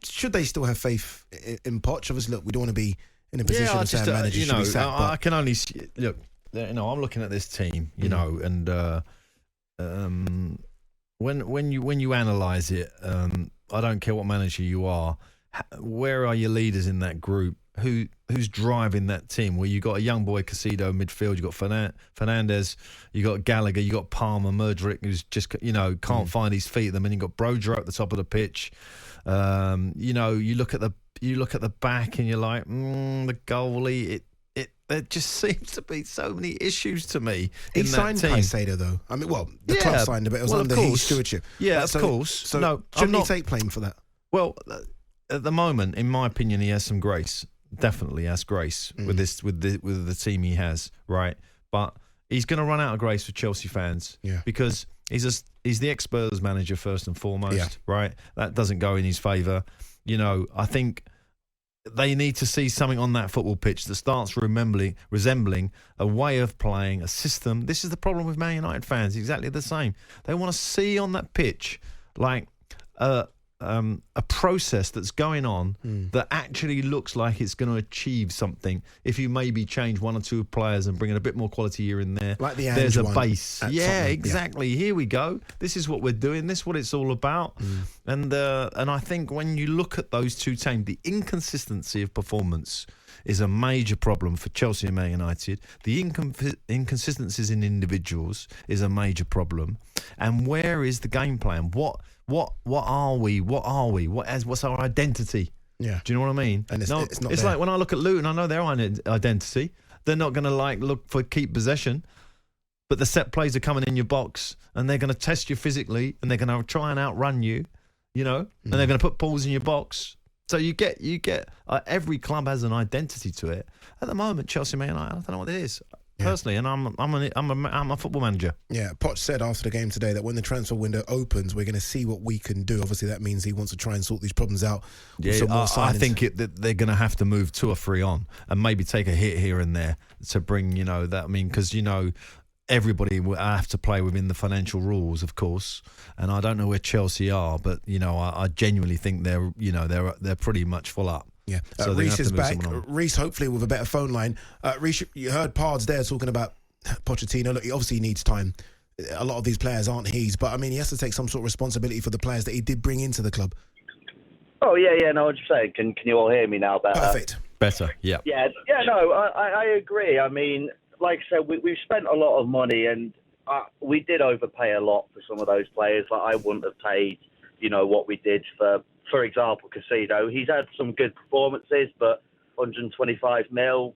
Should they still have faith in Poch? Obviously, look, we don't want to be in a position to say a manager should be sacked. I can only look. I'm looking at this team, and when you analyse it, I don't care what manager you are. Where are your leaders in that group? Who's driving that team? Well, you got a young boy Caicedo midfield. You got Fernandes. You got Gallagher. You got Palmer, Mudryk, who's just can't find his feet. Then you got Broja at the top of the pitch. You look at the back and you're like, the goalie. There just seems to be so many issues to me. He signed Caicedo, though. I mean, the club signed him, but it was under his stewardship. Yeah, of course. So no, shouldn't he take blame for that? Well, at the moment, in my opinion, he has some grace. Definitely has grace with the team he has, right? But he's going to run out of grace for Chelsea fans because he's the ex-Spurs manager first and foremost, right? That doesn't go in his favour. I think they need to see something on that football pitch that starts resembling a way of playing, a system. This is the problem with Man United fans, exactly the same. They want to see on that pitch like a process that's going on that actually looks like it's going to achieve something. If you maybe change one or two players and bring in a bit more quality here and there, like there's a base. Yeah, exactly. Yeah. Here we go. This is what we're doing. This is what it's all about. And I think when you look at those two teams, the inconsistency of performance is a major problem for Chelsea and Man United. The inconsistencies in individuals is a major problem. And where is the game plan? What are we? What's our identity? Yeah. Do you know what I mean? And it's not it's there. like when I look at Luton, I know their identity. They're not going to look for keep possession, but the set plays are coming in your box and they're going to test you physically and they're going to try and outrun you, and they're going to put balls in your box. So you get every club has an identity to it. At the moment, Chelsea, Man United, I don't know what it is. Personally, and I'm a football manager. Yeah, Poch said after the game today that when the transfer window opens, we're going to see what we can do. Obviously, that means he wants to try and sort these problems out. Yeah, I think that they're going to have to move 2 or 3 on and maybe take a hit here and there to bring, because everybody will have to play within the financial rules, of course. And I don't know where Chelsea are, but I genuinely think they're pretty much full up. Yeah, so Reece is back. Reece, hopefully with a better phone line. Reece, you heard Pards there talking about Pochettino. Look, he obviously needs time. A lot of these players aren't his, but I mean, he has to take some sort of responsibility for the players that he did bring into the club. Oh yeah. No, I'm just saying. Can you all hear me now? Perfect. Better. Yeah. Yeah. No, I agree. I mean, like I said, we've spent a lot of money, and we did overpay a lot for some of those players. Like I wouldn't have paid, what we did for example, Caicedo. He's had some good performances, but 125 mil,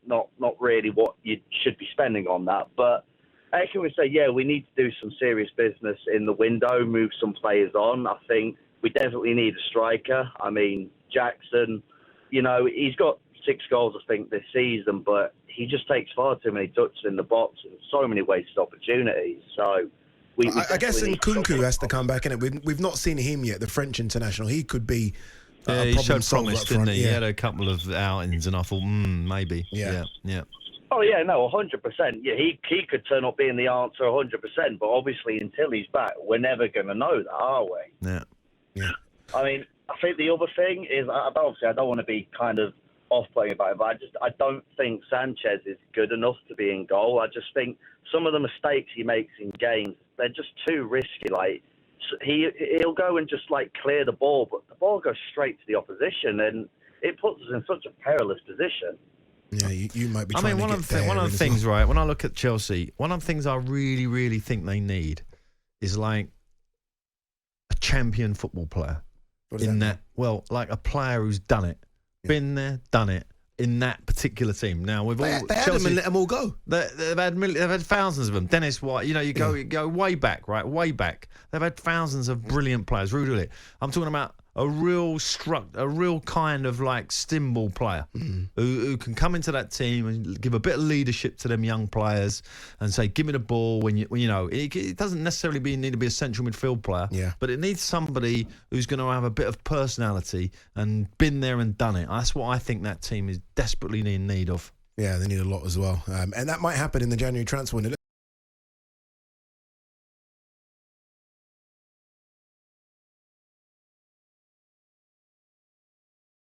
not really what you should be spending on that. But I can we say, we need to do some serious business in the window, move some players on. I think we definitely need a striker. I mean, Jackson, he's got 6 goals, I think, this season, but he just takes far too many touches in the box and so many wasted opportunities. So I guess Nkunku has to come back in it. We've not seen him yet, the French international. He could be he showed promise, didn't he? He had a couple of outings and I thought, maybe. Yeah. Oh, yeah, no, 100%. Yeah, he could turn up being the answer 100%, but obviously until he's back, we're never going to know that, are we? Yeah. I mean, I think the other thing is, obviously I don't want to be kind of off-putting about it, but I don't think Sanchez is good enough to be in goal. I just think some of the mistakes he makes in games, they're just too risky. Like he'll go and just clear the ball, but the ball goes straight to the opposition, and it puts us in such a perilous position. Yeah, you might be. One of the things, right? When I look at Chelsea, one of the things I really, really think they need is a champion football player. Like a player who's done it, been there, done it. In that particular team, now we've they had them and let them all go. They've had thousands of them. Dennis White, you go way back, right? Way back. They've had thousands of brilliant players. Rudiger. I'm talking about a real kind of stimball player who can come into that team and give a bit of leadership to them young players and say, give me the ball when it doesn't necessarily need to be a central midfield player, but it needs somebody who's going to have a bit of personality and been there and done it. That's what I think that team is desperately in need of. Yeah, they need a lot as well. And that might happen in the January transfer window.